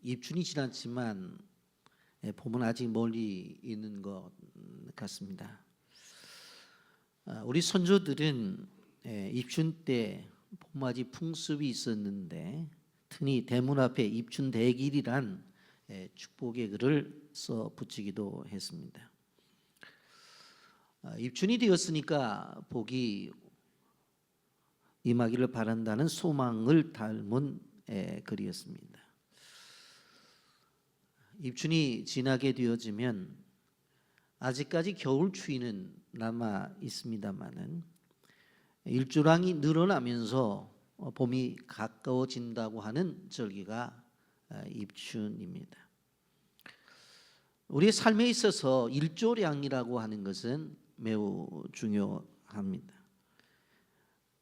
입춘이 지났지만 봄은 아직 멀리 있는 것 같습니다. 우리 선조들은 입춘 때 봄맞이 풍습이 있었는데 흔히 대문 앞에 입춘 대길이란 축복의 글을 써 붙이기도 했습니다. 입춘이 되었으니까 복이 임하기를 바란다는 소망을 담은 글이었습니다. 입춘이 지나게 되어지면 아직까지 겨울 추위는 남아 있습니다만은 일조량이 늘어나면서 봄이 가까워진다고 하는 절기가 입춘입니다. 우리의 삶에 있어서 일조량이라고 하는 것은 매우 중요합니다.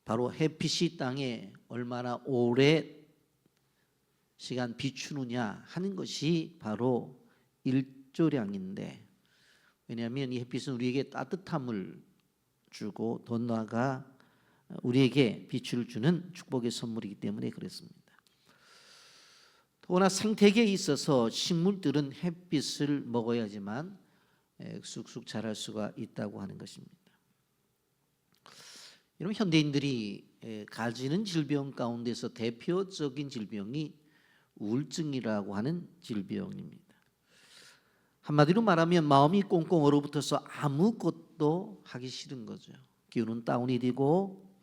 바로 햇빛이 땅에 얼마나 오래 시간 비추느냐 하는 것이 바로 일조량인데, 왜냐하면 이 햇빛은 우리에게 따뜻함을 주고 더 나아가 우리에게 빛을 주는 축복의 선물이기 때문에 그렇습니다. 또한 생태계에 있어서 식물들은 햇빛을 먹어야지만 쑥쑥 자랄 수가 있다고 하는 것입니다. 여러분, 현대인들이 가지는 질병 가운데서 대표적인 질병이 우울증이라고 하는 질병입니다. 한마디로 말하면 마음이 꽁꽁 얼어붙어서 아무것도 하기 싫은 거죠. 기운은 다운이 되고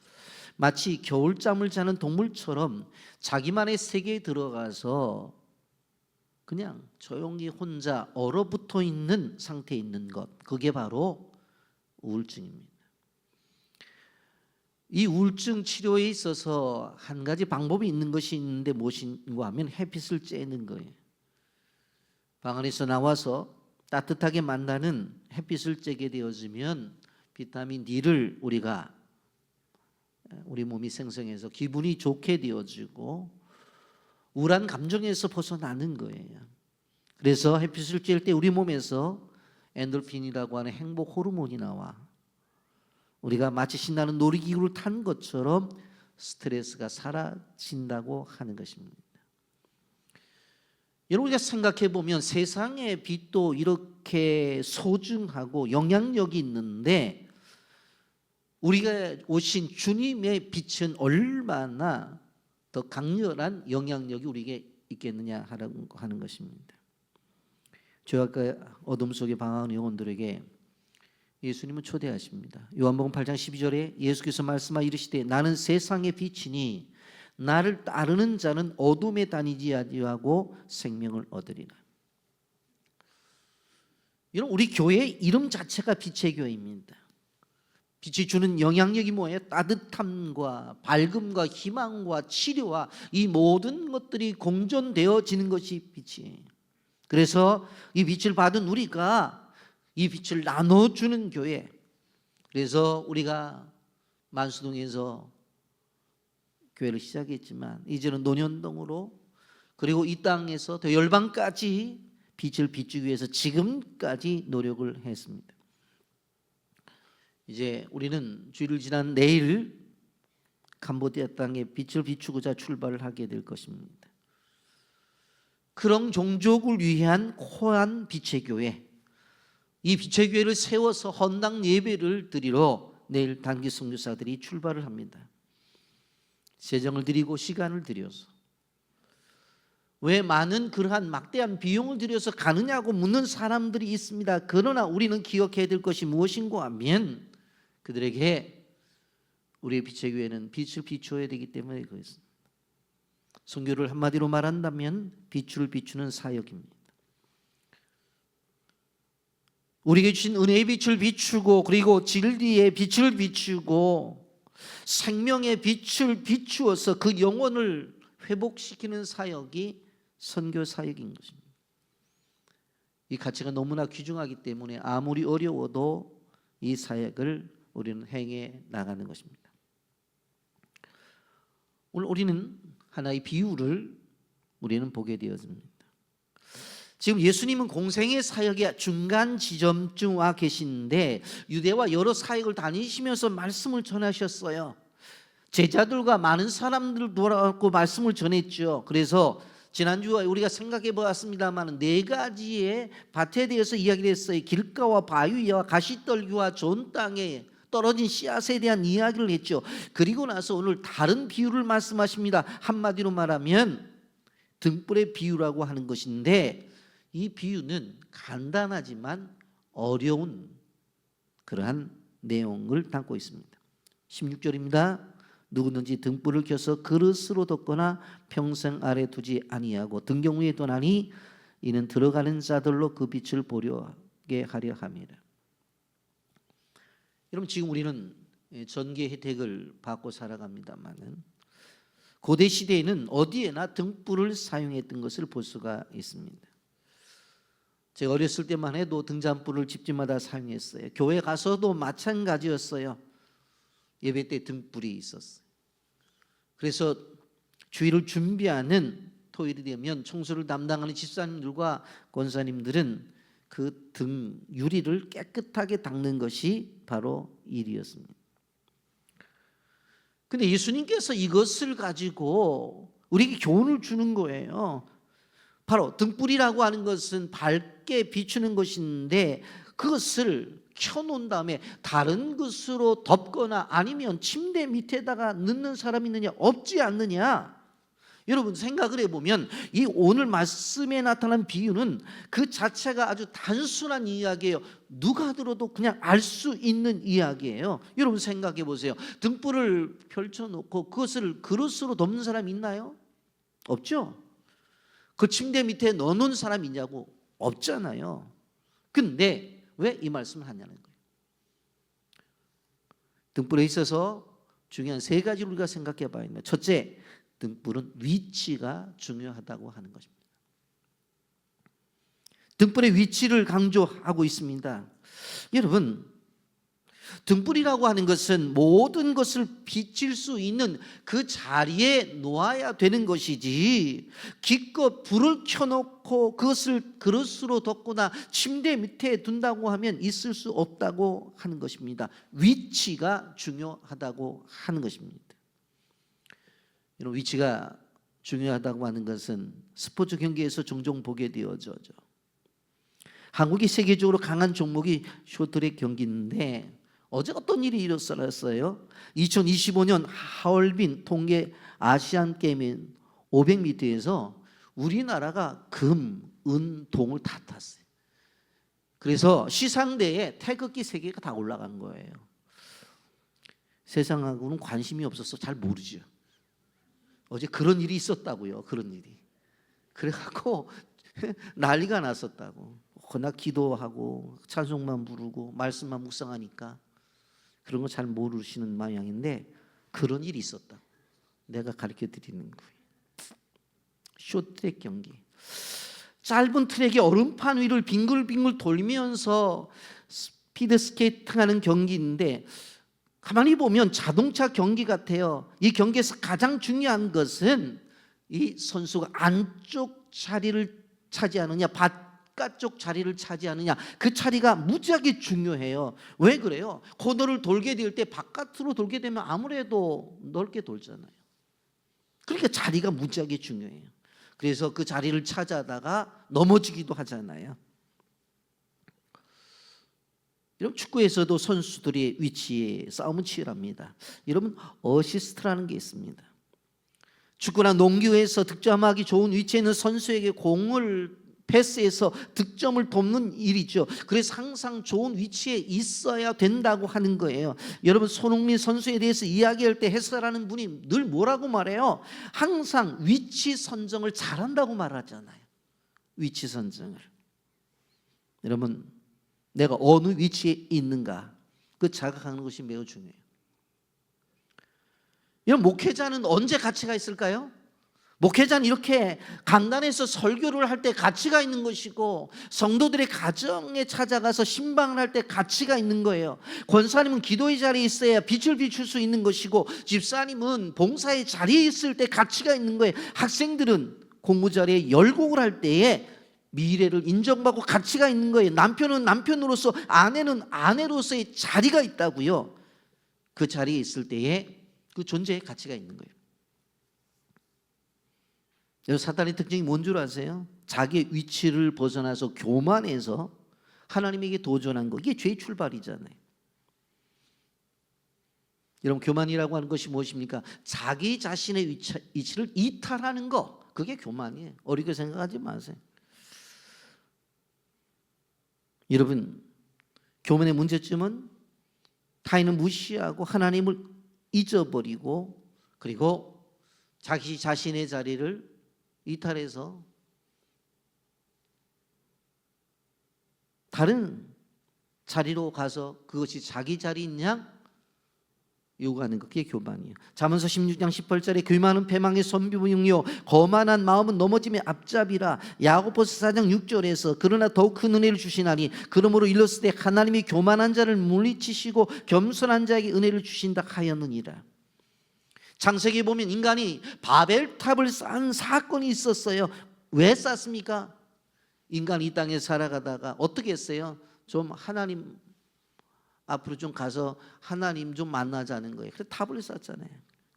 마치 겨울잠을 자는 동물처럼 자기만의 세계에 들어가서 그냥 조용히 혼자 얼어붙어 있는 상태에 있는 것, 그게 바로 우울증입니다. 이 우울증 치료에 있어서 한 가지 방법이 있는 것이 있는데 무엇인가 하면 햇빛을 쬐는 거예요. 방 안에서 나와서 따뜻하게 만나는 햇빛을 쬐게 되어지면 비타민 D를 우리 몸이 생성해서 기분이 좋게 되어지고 우울한 감정에서 벗어나는 거예요. 그래서 햇빛을 쬐일 때 우리 몸에서 엔돌핀이라고 하는 행복 호르몬이 나와 우리가 마치 신나는 놀이기구를 탄 것처럼 스트레스가 사라진다고 하는 것입니다. 여러분, 우리가 생각해 보면 세상의 빛도 이렇게 소중하고 영향력이 있는데 우리가 오신 주님의 빛은 얼마나 더 강렬한 영향력이 우리에게 있겠느냐 하는 것입니다. 죄악과 어둠 속에 방황하는 영혼들에게 예수님은 초대하십니다. 요한복음 8장 12절에 예수께서 말씀하 이르시되 나는 세상의 빛이니 나를 따르는 자는 어둠에 다니지 아니하고 생명을 얻으리라. 여러분, 우리 교회의 이름 자체가 빛의 교회입니다. 빛이 주는 영향력이 뭐예요? 따뜻함과 밝음과 희망과 치료와 이 모든 것들이 공존되어지는 것이 빛이에요. 그래서 이 빛을 받은 우리가 이 빛을 나눠주는 교회, 그래서 우리가 만수동에서 교회를 시작했지만 이제는 논현동으로 그리고 이 땅에서 더 열방까지 빛을 비추기 위해서 지금까지 노력을 했습니다. 이제 우리는 주일을 지난 내일 캄보디아 땅에 빛을 비추고자 출발을 하게 될 것입니다. 그런 종족을 위한 코안 빛의 교회, 이 빛의 교회를 세워서 헌당 예배를 드리러 내일 단기 선교사들이 출발을 합니다. 재정을 드리고 시간을 들여서. 왜 많은 그러한 막대한 비용을 들여서 가느냐고 묻는 사람들이 있습니다. 그러나 우리는 기억해야 될 것이 무엇인가 하면 그들에게 우리의 빛의 교회는 빛을 비추어야 되기 때문에 그렇습니다. 선교를 한마디로 말한다면 빛을 비추는 사역입니다. 우리에게 주신 은혜의 빛을 비추고 그리고 진리의 빛을 비추고 생명의 빛을 비추어서 그 영혼을 회복시키는 사역이 선교 사역인 것입니다. 이 가치가 너무나 귀중하기 때문에 아무리 어려워도 이 사역을 우리는 행해 나가는 것입니다. 오늘 우리는 하나의 비유를 우리는 보게 되었습니다. 지금 예수님은 공생의 사역의 중간 지점쯤 와 계신데 유대와 여러 사역을 다니시면서 말씀을 전하셨어요. 제자들과 많은 사람들을 돌아가고 말씀을 전했죠. 그래서 지난주에 우리가 생각해 보았습니다만 네 가지의 밭에 대해서 이야기를 했어요. 길가와 바위와 가시떨기와 좋은 땅에 떨어진 씨앗에 대한 이야기를 했죠. 그리고 나서 오늘 다른 비유를 말씀하십니다. 한마디로 말하면 등불의 비유라고 하는 것인데, 이 비유는 간단하지만 어려운 그러한 내용을 담고 있습니다. 16절입니다. 누구든지 등불을 켜서 그릇으로 덮거나 평생 아래 두지 아니하고 등경 위에 두나니 이는 들어가는 자들로 그 빛을 보려게 하려 함이라. 여러분, 지금 우리는 전기 혜택을 받고 살아갑니다만은 고대 시대에는 어디에나 등불을 사용했던 것을 볼 수가 있습니다. 제가 어렸을 때만 해도 등잔불을 집집마다 사용했어요. 교회 가서도 마찬가지였어요. 예배 때 등불이 있었어요. 그래서 주일을 준비하는 토요일이 되면 청소를 담당하는 집사님들과 권사님들은 그 등 유리를 깨끗하게 닦는 것이 바로 일이었습니다. 근데 예수님께서 이것을 가지고 우리에게 교훈을 주는 거예요. 바로 등불이라고 하는 것은 밝게 비추는 것인데, 그것을 켜놓은 다음에 다른 것으로 덮거나 아니면 침대 밑에다가 넣는 사람이 있느냐? 없지 않느냐? 여러분, 생각을 해보면 이 오늘 말씀에 나타난 비유는 그 자체가 아주 단순한 이야기예요. 누가 들어도 그냥 알 수 있는 이야기예요. 여러분, 생각해 보세요. 등불을 펼쳐놓고 그것을 그릇으로 덮는 사람이 있나요? 없죠. 그 침대 밑에 넣어놓은 사람이 있냐고? 없잖아요. 근데 왜 이 말씀을 하냐는 거예요. 등불에 있어서 중요한 세 가지를 우리가 생각해 봐야 합니다. 첫째, 등불은 위치가 중요하다고 하는 것입니다. 등불의 위치를 강조하고 있습니다. 여러분, 등불이라고 하는 것은 모든 것을 비칠 수 있는 그 자리에 놓아야 되는 것이지, 기껏 불을 켜놓고 그것을 그릇으로 덮거나 침대 밑에 둔다고 하면 있을 수 없다고 하는 것입니다. 위치가 중요하다고 하는 것입니다. 위치가 중요하다고 하는 것은 스포츠 경기에서 종종 보게 되어져. 한국이 세계적으로 강한 종목이 쇼트트랙 경기인데, 어제 어떤 일이 일어났어요? 2025년 하얼빈 동계 아시안 게임인 500m에서 우리나라가 금, 은, 동을 다 탔어요. 그래서 시상대에 태극기 3개가 다 올라간 거예요. 세상하고는 관심이 없어서 잘 모르죠. 어제 그런 일이 있었다고요. 그런 일이. 그래갖고 난리가 났었다고. 워낙 기도하고 찬송만 부르고 말씀만 묵상하니까 그런 거 잘 모르시는 모양인데, 그런 일이 있었다. 내가 가르쳐 드리는 거예요. 쇼트트랙 경기. 짧은 트랙의 얼음판 위를 빙글빙글 돌면서 스피드 스케이팅하는 경기인데, 가만히 보면 자동차 경기 같아요. 이 경기에서 가장 중요한 것은 이 선수가 안쪽 자리를 차지하느냐, 바깥쪽 자리를 차지하느냐, 그 자리가 무지하게 중요해요. 왜 그래요? 코너를 돌게 될 때 바깥으로 돌게 되면 아무래도 넓게 돌잖아요. 그러니까 자리가 무지하게 중요해요. 그래서 그 자리를 찾아다가 넘어지기도 하잖아요. 여러분, 축구에서도 선수들의 위치에 싸움은 치열합니다. 여러분, 어시스트라는 게 있습니다. 축구나 농구에서 득점하기 좋은 위치에 있는 선수에게 공을 패스해서 득점을 돕는 일이죠. 그래서 항상 좋은 위치에 있어야 된다고 하는 거예요. 여러분, 손흥민 선수에 대해서 이야기할 때 해설하는 분이 늘 뭐라고 말해요? 항상 위치 선정을 잘한다고 말하잖아요. 위치 선정을. 여러분, 내가 어느 위치에 있는가, 그 자각하는 것이 매우 중요해요. 여러분, 목회자는 언제 가치가 있을까요? 목회자는 이렇게 강단에서 설교를 할 때 가치가 있는 것이고, 성도들의 가정에 찾아가서 신방을 할 때 가치가 있는 거예요. 권사님은 기도의 자리에 있어야 빛을 비출 수 있는 것이고, 집사님은 봉사의 자리에 있을 때 가치가 있는 거예요. 학생들은 공부 자리에 열공을 할 때에 미래를 인정받고 가치가 있는 거예요. 남편은 남편으로서, 아내는 아내로서의 자리가 있다고요. 그 자리에 있을 때에 그 존재의 가치가 있는 거예요. 여러분, 사탄의 특징이 뭔 줄 아세요? 자기의 위치를 벗어나서 교만해서 하나님에게 도전한 거, 이게 죄의 출발이잖아요. 여러분, 교만이라고 하는 것이 무엇입니까? 자기 자신의 위치를 이탈하는 거, 그게 교만이에요. 어리게 생각하지 마세요. 여러분, 교만의 문제점은 타인을 무시하고 하나님을 잊어버리고, 그리고 자기 자신의 자리를 이탈해서 다른 자리로 가서 그것이 자기 자리인 양 요구하는 것, 그게 교만이에요. 잠언서 16장 18절에 교만은 패망의 선비무용이요 거만한 마음은 넘어짐의 앞잡이라. 야고보서 4장 6절에서 그러나 더욱 큰 은혜를 주시나니 그러므로 일렀을 때 하나님이 교만한 자를 물리치시고 겸손한 자에게 은혜를 주신다 하였느니라. 창세기에 보면 인간이 바벨탑을 쌓은 사건이 있었어요. 왜 쌓습니까? 인간이 이 땅에 살아가다가 어떻게 했어요? 좀 하나님 앞으로 좀 가서 하나님 좀 만나자는 거예요. 그래서 탑을 쌓았잖아요.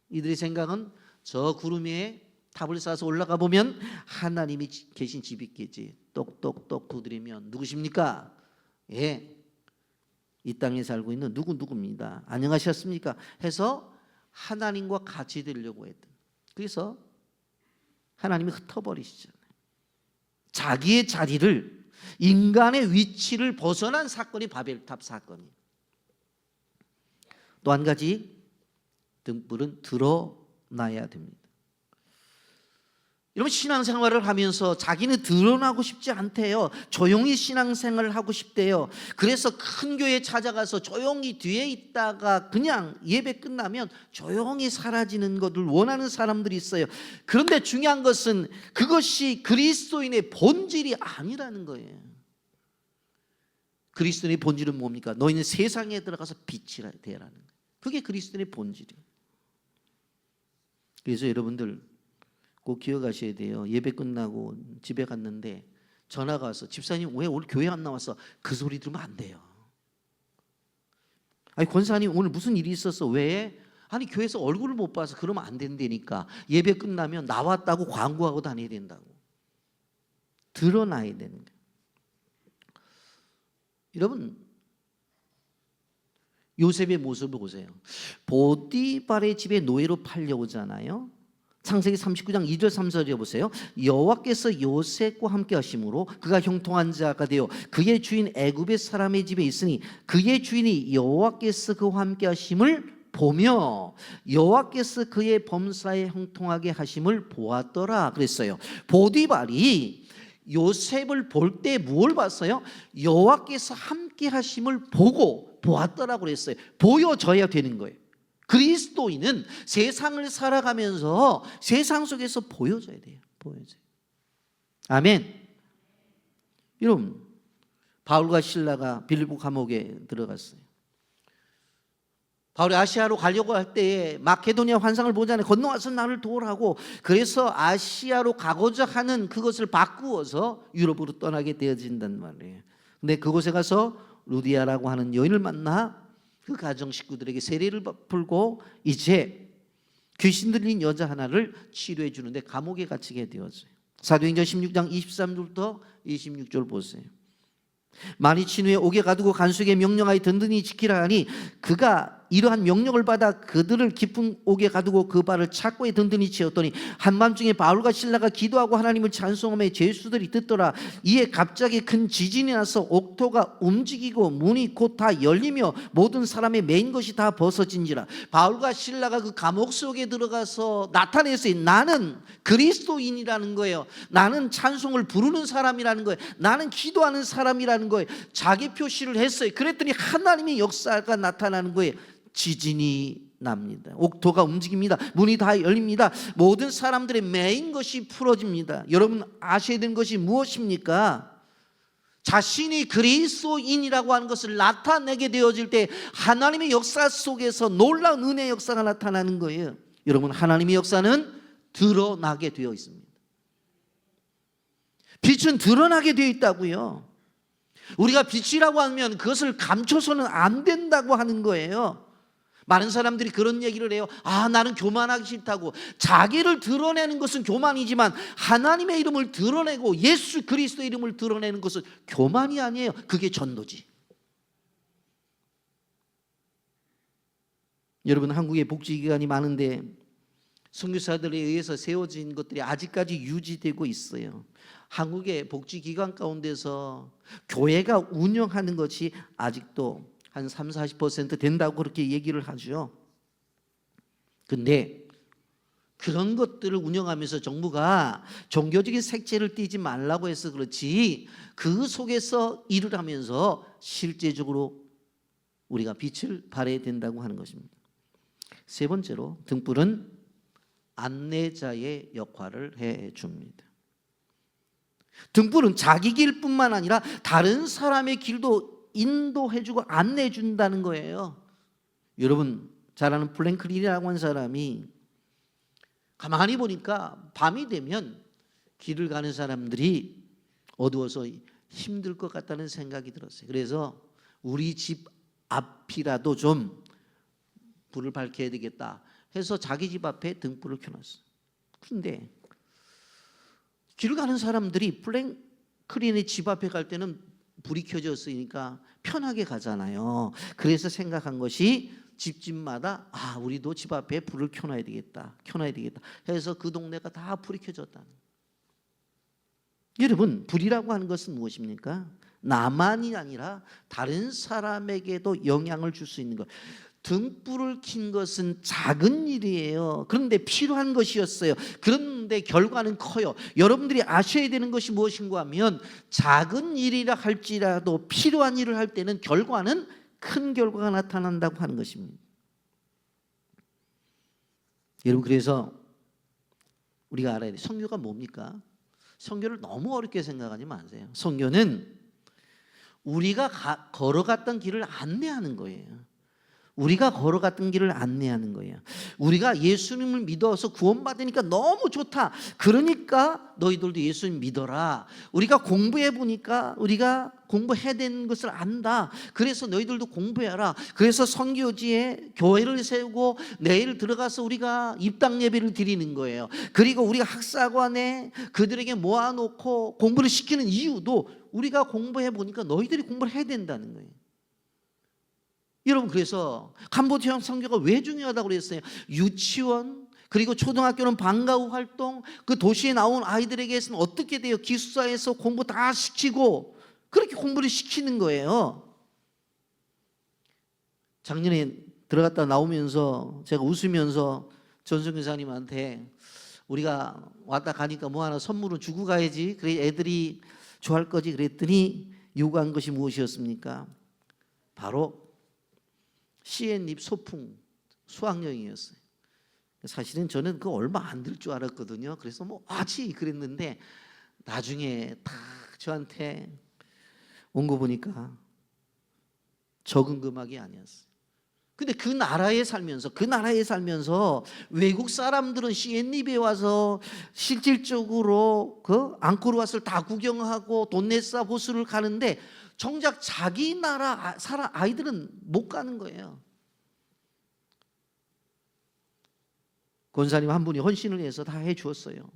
이들의 생각은 저 구름 위에 탑을 쌓아서 올라가 보면 하나님이 계신 집이 있겠지. 똑똑똑 두드리면 누구십니까? 예, 이 땅에 살고 있는 누구입니다. 안녕하셨습니까? 해서 하나님과 같이 되려고 했던. 그래서 하나님이 흩어버리시잖아요. 자기의 자리를, 인간의 위치를 벗어난 사건이 바벨탑 사건이에요. 또 한 가지, 등불은 드러나야 됩니다. 여러분, 신앙생활을 하면서 자기는 드러나고 싶지 않대요. 조용히 신앙생활을 하고 싶대요. 그래서 큰 교회에 찾아가서 조용히 뒤에 있다가 그냥 예배 끝나면 조용히 사라지는 것을 원하는 사람들이 있어요. 그런데 중요한 것은 그것이 그리스도인의 본질이 아니라는 거예요. 그리스도인의 본질은 뭡니까? 너희는 세상에 들어가서 빛이 되라는 거예요. 그게 그리스도인의 본질이에요. 그래서 여러분들 꼭 기억하셔야 돼요. 예배 끝나고 집에 갔는데 전화가 와서 집사님 왜 오늘 교회 안 나왔어? 그 소리 들으면 안 돼요. 아니, 권사님 오늘 무슨 일이 있었어? 왜? 아니, 교회에서 얼굴을 못 봐서. 그러면 안 된다니까. 예배 끝나면 나왔다고 광고하고 다녀야 된다고. 드러나야 되는 거예요. 여러분, 요셉의 모습을 보세요. 보디발의 집에 노예로 팔려오잖아요. 창세기 39장 2절 3절에 보세요. 여호와께서 요셉과 함께 하심으로 그가 형통한 자가 되어 그의 주인 애굽의 사람의 집에 있으니 그의 주인이 여호와께서 그와 함께 하심을 보며 여호와께서 그의 범사에 형통하게 하심을 보았더라 그랬어요. 보디발이 요셉을 볼 때 무엇을 봤어요? 여호와께서 함께 하심을 보고 보았더라고 그랬어요. 보여져야 되는 거예요. 그리스도인은 세상을 살아가면서 세상 속에서 보여져야 돼요. 보여져요. 아멘. 여러분, 바울과 실라가 빌립보 감옥에 들어갔어요. 바울이 아시아로 가려고 할 때에 마케도니아 환상을 보잖아요. 건너와서 나를 도우라고. 그래서 아시아로 가고자 하는 그것을 바꾸어서 유럽으로 떠나게 되어진단 말이에요. 근데 그곳에 가서 루디아라고 하는 여인을 만나 그 가정 식구들에게 세례를 풀고 이제 귀신 들린 여자 하나를 치료해 주는데 감옥에 갇히게 되었어요. 사도행전 16장 23절부터 26절 보세요. 만이 친후에 옥에 가두고 간수에게 명령하여 든든히 지키라 하니 그가 이러한 명령을 받아 그들을 깊은 옥에 가두고 그 발을 착고에 든든히 채웠더니 한밤중에 바울과 실라가 기도하고 하나님을 찬송하며 죄수들이 듣더라. 이에 갑자기 큰 지진이 나서 옥토가 움직이고 문이 곧 다 열리며 모든 사람의 매인 것이 다 벗어진지라. 바울과 실라가 그 감옥 속에 들어가서 나타냈어요. 나는 그리스도인이라는 거예요. 나는 찬송을 부르는 사람이라는 거예요. 나는 기도하는 사람이라는 거예요. 자기 표시를 했어요. 그랬더니 하나님의 역사가 나타나는 거예요. 지진이 납니다. 옥토가 움직입니다. 문이 다 열립니다. 모든 사람들의 매인 것이 풀어집니다. 여러분 아셔야 되는 것이 무엇입니까? 자신이 그리스도인이라고 하는 것을 나타내게 되어질 때 하나님의 역사 속에서 놀라운 은혜의 역사가 나타나는 거예요. 여러분, 하나님의 역사는 드러나게 되어 있습니다. 빛은 드러나게 되어 있다고요. 우리가 빛이라고 하면 그것을 감춰서는 안 된다고 하는 거예요. 많은 사람들이 그런 얘기를 해요. 나는 교만하기 싫다고. 자기를 드러내는 것은 교만이지만 하나님의 이름을 드러내고 예수 그리스도의 이름을 드러내는 것은 교만이 아니에요. 그게 전도지. 여러분, 한국에 복지기관이 많은데 선교사들에 의해서 세워진 것들이 아직까지 유지되고 있어요. 한국의 복지기관 가운데서 교회가 운영하는 것이 아직도 한 30-40% 된다고 그렇게 얘기를 하죠. 근데 그런 것들을 운영하면서 정부가 종교적인 색채를 띠지 말라고 해서 그렇지, 그 속에서 일을 하면서 실제적으로 우리가 빛을 발해야 된다고 하는 것입니다. 세 번째로 등불은 안내자의 역할을 해줍니다. 등불은 자기 길뿐만 아니라 다른 사람의 길도 인도해주고 안내해준다는 거예요. 여러분 잘 아는 플랭클린이라고 하는 사람이 가만히 보니까 밤이 되면 길을 가는 사람들이 어두워서 힘들 것 같다는 생각이 들었어요. 그래서 우리 집 앞이라도 좀 불을 밝혀야 되겠다 해서 자기 집 앞에 등불을 켜놨어요. 그런데 길 가는 사람들이 플랭클린의 집 앞에 갈 때는 불이 켜졌으니까 편하게 가잖아요. 그래서 생각한 것이 집집마다 우리도 집 앞에 불을 켜놔야 되겠다 해서 그 동네가 다 불이 켜졌다. 여러분, 불이라고 하는 것은 무엇입니까? 나만이 아니라 다른 사람에게도 영향을 줄 수 있는 것. 등불을 킨 것은 작은 일이에요. 그런데 필요한 것이었어요. 그런데 결과는 커요. 여러분들이 아셔야 되는 것이 무엇인가 하면 작은 일이라 할지라도 필요한 일을 할 때는 결과는 큰 결과가 나타난다고 하는 것입니다. 여러분, 그래서 우리가 알아야 돼요. 선교가 뭡니까? 선교를 너무 어렵게 생각하지 마세요. 선교는 우리가 걸어갔던 길을 안내하는 거예요. 우리가 걸어갔던 길을 안내하는 거예요. 우리가 예수님을 믿어서 구원받으니까 너무 좋다. 그러니까 너희들도 예수님 믿어라. 우리가 공부해 보니까 우리가 공부해야 되는 것을 안다. 그래서 너희들도 공부해라. 그래서 선교지에 교회를 세우고 내일 들어가서 우리가 입당 예배를 드리는 거예요. 그리고 우리가 학사관에 그들에게 모아놓고 공부를 시키는 이유도 우리가 공부해 보니까 너희들이 공부를 해야 된다는 거예요. 여러분, 그래서 캄보디아 선교가 왜 중요하다고 그랬어요? 유치원 그리고 초등학교는 방과 후 활동, 그 도시에 나온 아이들에게서는 어떻게 돼요? 기숙사에서 공부 다 시키고 그렇게 공부를 시키는 거예요. 작년에 들어갔다 나오면서 제가 웃으면서 전승 교사님한테 우리가 왔다 가니까 뭐 하나 선물을 주고 가야지, 그래 애들이 좋아할 거지 그랬더니 요구한 것이 무엇이었습니까? 바로 CN립 소풍 수학여행이었어요. 사실은 저는 그거 얼마 안 들 줄 알았거든요. 그래서 하지 그랬는데 나중에 딱 저한테 온 거 보니까 적은 금액이 아니었어요. 근데 그 나라에 살면서 외국 사람들은 CN립에 와서 실질적으로 그 앙코르왓을 다 구경하고 돈네사 호수를 가는데 정작 자기 나라 아이들은 못 가는 거예요. 권사님 한 분이 헌신을 해서 다 해주었어요.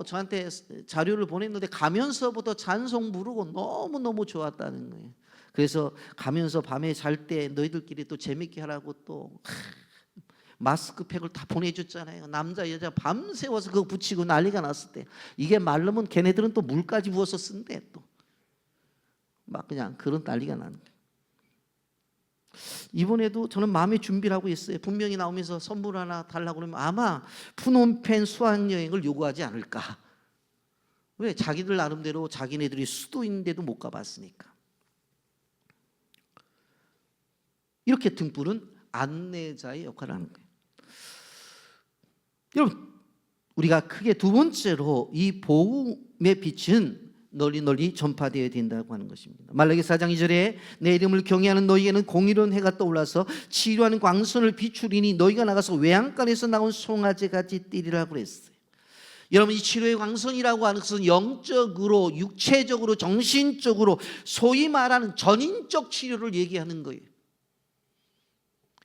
저한테 자료를 보냈는데 가면서부터 찬송 부르고 너무너무 좋았다는 거예요. 그래서 가면서 밤에 잘 때 너희들끼리 또 재밌게 하라고 또 마스크팩을 다 보내줬잖아요. 남자 여자 밤새워서 그거 붙이고 난리가 났을 때, 이게 마르면 걔네들은 또 물까지 부어서 쓴대. 또 막 그냥 그런 난리가 나는 거예요. 이번에도 저는 마음의 준비를 하고 있어요. 분명히 나오면서 선물 하나 달라고 그러면 아마 푸놈펜 수학여행을 요구하지 않을까. 왜? 자기들 나름대로 자기네들이 수도인데도 못 가봤으니까. 이렇게 등불은 안내자의 역할을 하는 거예요. 여러분, 우리가 크게 두 번째로 이 복음의 빛은 널리 전파되어야 된다고 하는 것입니다. 말라기 4장 2절에 내 이름을 경외하는 너희에게는 공의로운 해가 떠올라서 치료하는 광선을 비추리니 너희가 나가서 외양간에서 나온 송아지같이 뛰리라고 그랬어요. 여러분, 이 치료의 광선이라고 하는 것은 영적으로, 육체적으로, 정신적으로 소위 말하는 전인적 치료를 얘기하는 거예요.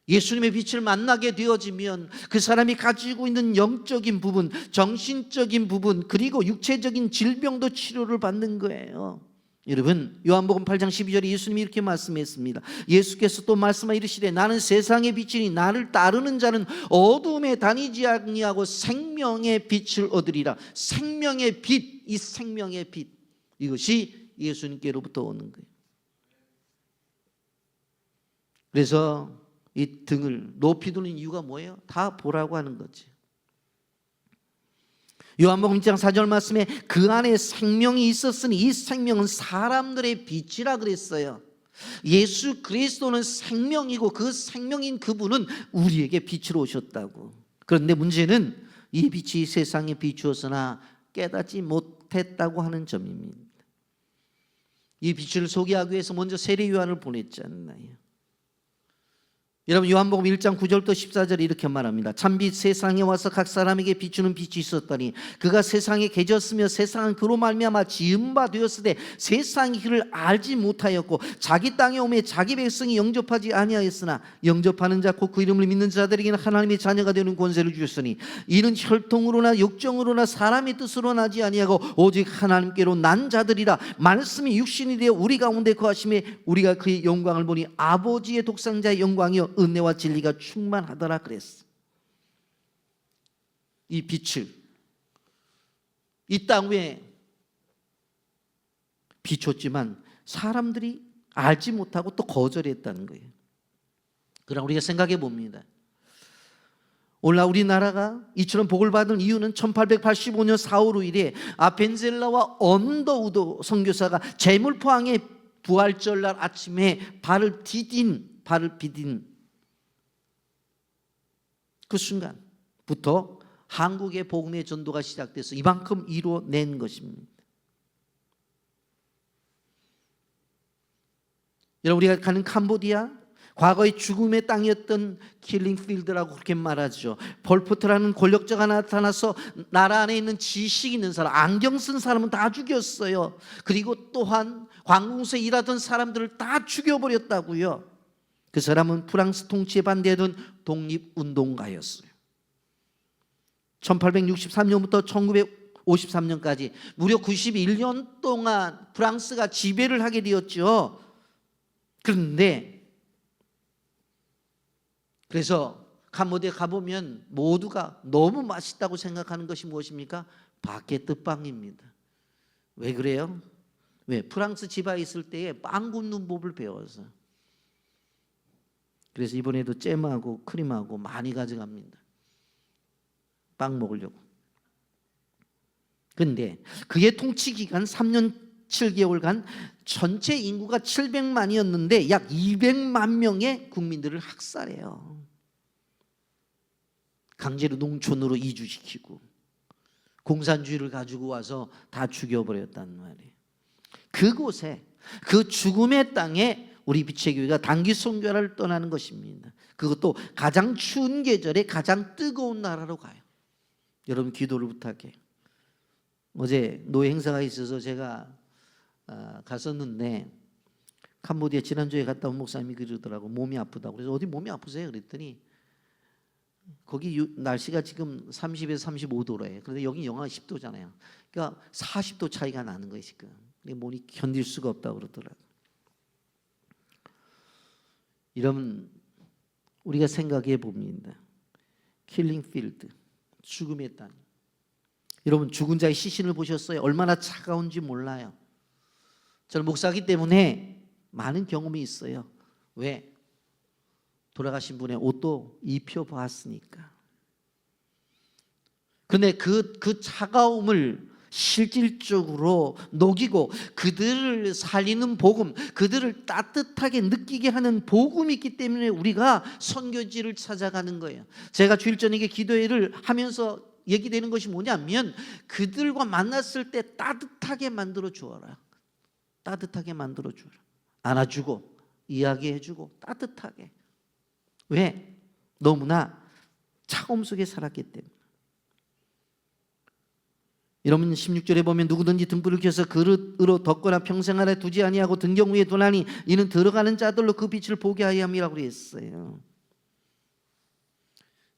예수님의 빛을 만나게 되어지면 그 사람이 가지고 있는 영적인 부분, 정신적인 부분, 그리고 육체적인 질병도 치료를 받는 거예요. 여러분, 요한복음 8장 12절에 예수님이 이렇게 말씀했습니다. 예수께서 또 말씀하 이르시되 나는 세상의 빛이니 나를 따르는 자는 어두움에 다니지 아니하고 생명의 빛을 얻으리라. 생명의 빛, 이 생명의 빛, 이것이 예수님께로부터 오는 거예요. 그래서 이 등을 높이 두는 이유가 뭐예요? 다 보라고 하는 거지. 요한복음 1장 4절 말씀에 그 안에 생명이 있었으니 이 생명은 사람들의 빛이라 그랬어요. 예수 그리스도는 생명이고 그 생명인 그분은 우리에게 빛으로 오셨다고. 그런데 문제는 이 빛이 세상에 비추었으나 깨닫지 못했다고 하는 점입니다. 이 빛을 소개하기 위해서 먼저 세례 요한을 보냈잖아요. 여러분, 요한복음 1장 9절부터 14절에 이렇게 말합니다. 참빛 세상에 와서 각 사람에게 비추는 빛이 있었더니 그가 세상에 계셨으며 세상은 그로 말미암아 지은 바 되었으되 세상이 그를 알지 못하였고 자기 땅에 오매 자기 백성이 영접하지 아니하였으나 영접하는 자 곧 그 이름을 믿는 자들에게는 하나님의 자녀가 되는 권세를 주셨으니 이는 혈통으로나 육정으로나 사람의 뜻으로 나지 아니하고 오직 하나님께로 난 자들이라. 말씀이 육신이 되어 우리 가운데 거하심에 우리가 그의 영광을 보니 아버지의 독생자의 영광이요 은혜와 진리가 충만하더라 그랬어. 이 빛을 이 땅 위에 비췄지만 사람들이 알지 못하고 또 거절했다는 거예요. 그럼 우리가 생각해 봅니다. 오늘날 우리나라가 이처럼 복을 받은 이유는 1885년 4월 5일에 아펜젤라와 언더우드 선교사가 재물포항의 부활절날 아침에 발을 디딘 그 순간부터 한국의 복음의 전도가 시작돼서 이만큼 이루어낸 것입니다. 여러분, 우리가 가는 캄보디아, 과거의 죽음의 땅이었던 킬링필드라고 그렇게 말하죠. 폴포트라는 권력자가 나타나서 나라 안에 있는 지식 있는 사람, 안경 쓴 사람은 다 죽였어요. 그리고 또한 관공서에 일하던 사람들을 다 죽여버렸다고요. 그 사람은 프랑스 통치에 반대하던 독립운동가였어요. 1863년부터 1953년까지 무려 91년 동안 프랑스가 지배를 하게 되었죠. 그래서 캄보디아 가보면 모두가 너무 맛있다고 생각하는 것이 무엇입니까? 바게트 빵입니다. 왜 그래요? 왜? 프랑스 지배에 있을 때에 빵 굽는 법을 배워서. 그래서 이번에도 잼하고 크림하고 많이 가져갑니다. 빵 먹으려고. 그런데 그의 통치 기간 3년 7개월간 전체 인구가 700만이었는데 약 200만 명의 국민들을 학살해요. 강제로 농촌으로 이주시키고 공산주의를 가지고 와서 다 죽여버렸단 말이에요. 그곳에, 그 죽음의 땅에 우리 빛의 교회가 단기 선교를 떠나는 것입니다. 그것도 가장 추운 계절에 가장 뜨거운 나라로 가요. 여러분, 기도를 부탁해요. 어제 노예 행사가 있어서 제가 갔었는데 캄보디아 지난주에 갔다 온 목사님이 그러더라고. 몸이 아프다고. 그래서 어디 몸이 아프세요? 그랬더니 거기 날씨가 지금 30에서 35도래요. 그런데 여기 영하 10도잖아요. 그러니까 40도 차이가 나는 거예요 지금. 몸이 견딜 수가 없다고 그러더라고요. 이러면 우리가 생각해 봅니다. 킬링필드, 죽음의 땅. 여러분, 죽은 자의 시신을 보셨어요? 얼마나 차가운지 몰라요. 저는 목사이기 때문에 많은 경험이 있어요. 왜? 돌아가신 분의 옷도 입혀봤으니까. 그런데 그 차가움을 실질적으로 녹이고 그들을 살리는 복음, 그들을 따뜻하게 느끼게 하는 복음이 있기 때문에 우리가 선교지를 찾아가는 거예요. 제가 주일 저녁에 기도회를 하면서 얘기되는 것이 뭐냐면 그들과 만났을 때 따뜻하게 만들어 주어라. 따뜻하게 만들어 주어라. 안아주고 이야기해주고 따뜻하게. 왜? 너무나 차가움 속에 살았기 때문에. 여러분, 16절에 보면 누구든지 등불을 켜서 그릇으로 덮거나 평생 아래 두지 아니하고 등경 위에 두나니 이는 들어가는 자들로 그 빛을 보게 하여 함이라고 그랬어요.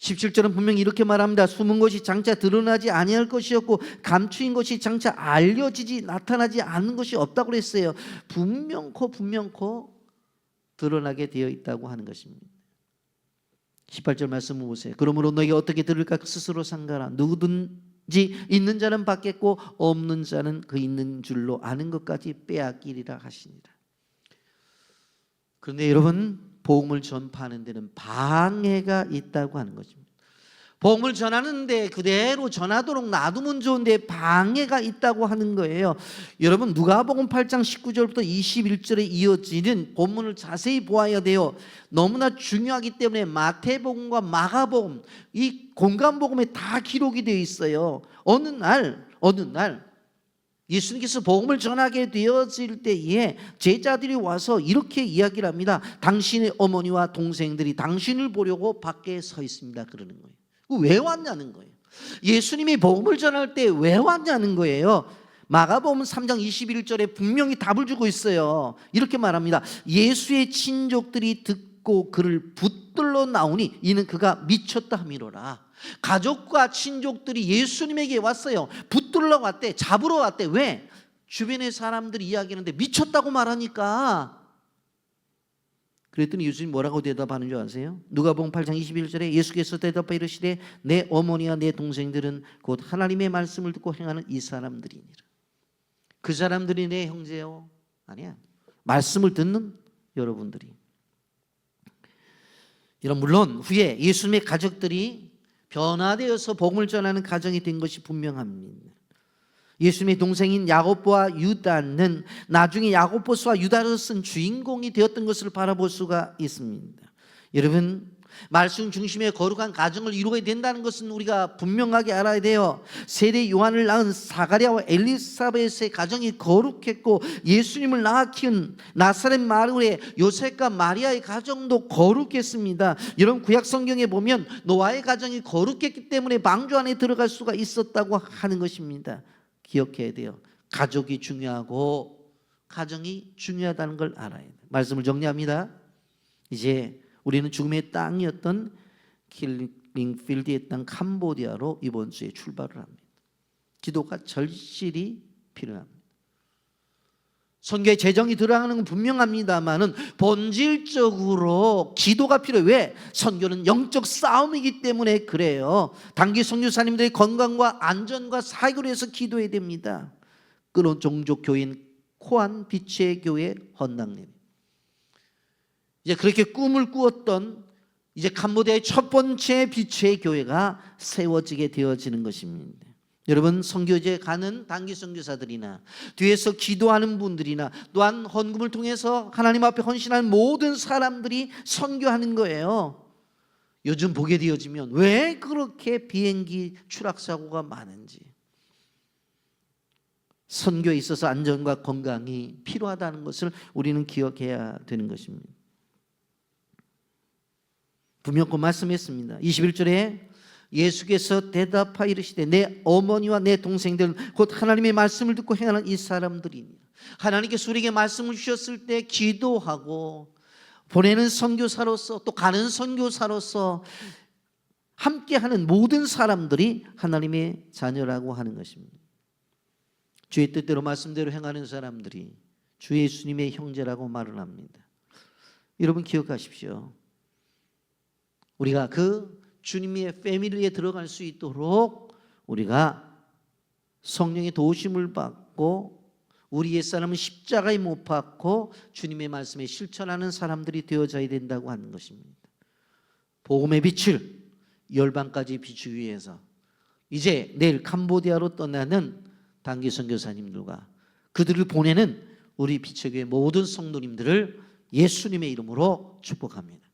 17절은 분명히 이렇게 말합니다. 숨은 것이 장차 드러나지 아니할 것이었고 감추인 것이 장차 알려지지 나타나지 않는 것이 없다고 그랬어요. 분명코 드러나게 되어 있다고 하는 것입니다. 18절 말씀을 보세요. 그러므로 너희가 어떻게 들을까 스스로 상가라. 누구든지 있는 자는 받겠고 없는 자는 그 있는 줄로 아는 것까지 빼앗기리라 하시니라. 그런데 여러분, 복음을 전파하는 데는 방해가 있다고 하는 것입니다. 복음을 전하는데 그대로 전하도록 놔두면 좋은데 방해가 있다고 하는 거예요. 여러분, 누가복음 8장 19절부터 21절에 이어지는 본문을 자세히 보아야 돼요. 너무나 중요하기 때문에 마태복음과 마가복음, 이 공간복음에 다 기록이 되어 있어요. 어느 날 예수님께서 복음을 전하게 되어질 때에 제자들이 와서 이렇게 이야기를 합니다. 당신의 어머니와 동생들이 당신을 보려고 밖에 서 있습니다. 그러는 거예요. 왜 왔냐는 거예요. 예수님이 복음을 전할 때 왜 왔냐는 거예요. 마가복음 3장 21절에 분명히 답을 주고 있어요. 이렇게 말합니다. 예수의 친족들이 듣고 그를 붙들러 나오니 이는 그가 미쳤다 함이로라. 가족과 친족들이 예수님에게 왔어요. 붙들러 왔대. 잡으러 왔대. 왜? 주변의 사람들이 이야기하는데 미쳤다고 말하니까. 그랬더니 예수님이 뭐라고 대답하는 줄 아세요? 누가복음 8장 21절에 예수께서 대답하여 이르시되 내 어머니와 내 동생들은 곧 하나님의 말씀을 듣고 행하는 이 사람들이니라. 그 사람들이 내 형제요? 아니야. 말씀을 듣는 여러분들이. 물론 후에 예수님의 가족들이 변화되어서 복음을 전하는 가정이 된 것이 분명합니다. 예수님의 동생인 야고보와 유다는 나중에 야고보서와 유다를 쓴 주인공이 되었던 것을 바라볼 수가 있습니다. 여러분, 말씀 중심의 거룩한 가정을 이루게 된다는 것은 우리가 분명하게 알아야 돼요. 세례 요한을 낳은 사가랴와 엘리사벳의 가정이 거룩했고 예수님을 낳아 키운 나사렛 마을의 요셉과 마리아의 가정도 거룩했습니다. 여러분, 구약 성경에 보면 노아의 가정이 거룩했기 때문에 방주 안에 들어갈 수가 있었다고 하는 것입니다. 기억해야 돼요. 가족이 중요하고 가정이 중요하다는 걸 알아야 돼요. 말씀을 정리합니다. 이제 우리는 죽음의 땅이었던 킬링필드의 땅 캄보디아로 이번 주에 출발을 합니다. 기도가 절실히 필요합니다. 선교에 재정이 들어가는 건 분명합니다만은 본질적으로 기도가 필요해요. 왜? 선교는 영적 싸움이기 때문에 그래요. 단기 선교사님들의 건강과 안전과 사역을 위해서 기도해야 됩니다. 그런 종족 교인 코안 빛의 교회 헌당님, 이제 그렇게 꿈을 꾸었던 이제 캄보디아의 첫 번째 빛의 교회가 세워지게 되어지는 것입니다. 여러분, 선교지에 가는 단기 선교사들이나 뒤에서 기도하는 분들이나 또한 헌금을 통해서 하나님 앞에 헌신하는 모든 사람들이 선교하는 거예요. 요즘 보게 되어지면 왜 그렇게 비행기 추락사고가 많은지, 선교에 있어서 안전과 건강이 필요하다는 것을 우리는 기억해야 되는 것입니다. 분명히 말씀했습니다. 21절에 예수께서 대답하여 이르시되 내 어머니와 내 동생들은 곧 하나님의 말씀을 듣고 행하는 이 사람들이니. 하나님께서 우리에게 말씀을 주셨을 때 기도하고 보내는 선교사로서 또 가는 선교사로서 함께하는 모든 사람들이 하나님의 자녀라고 하는 것입니다. 주의 뜻대로 말씀대로 행하는 사람들이 주 예수님의 형제라고 말을 합니다. 여러분, 기억하십시오. 우리가 그 주님의 패밀리에 들어갈 수 있도록 우리가 성령의 도우심을 받고 우리 옛사람은 십자가에 못 박고 주님의 말씀에 실천하는 사람들이 되어져야 된다고 하는 것입니다. 복음의 빛을 열방까지 비추기 위해서 이제 내일 캄보디아로 떠나는 단기 선교사님들과 그들을 보내는 우리 빛의 교회 모든 성도님들을 예수님의 이름으로 축복합니다.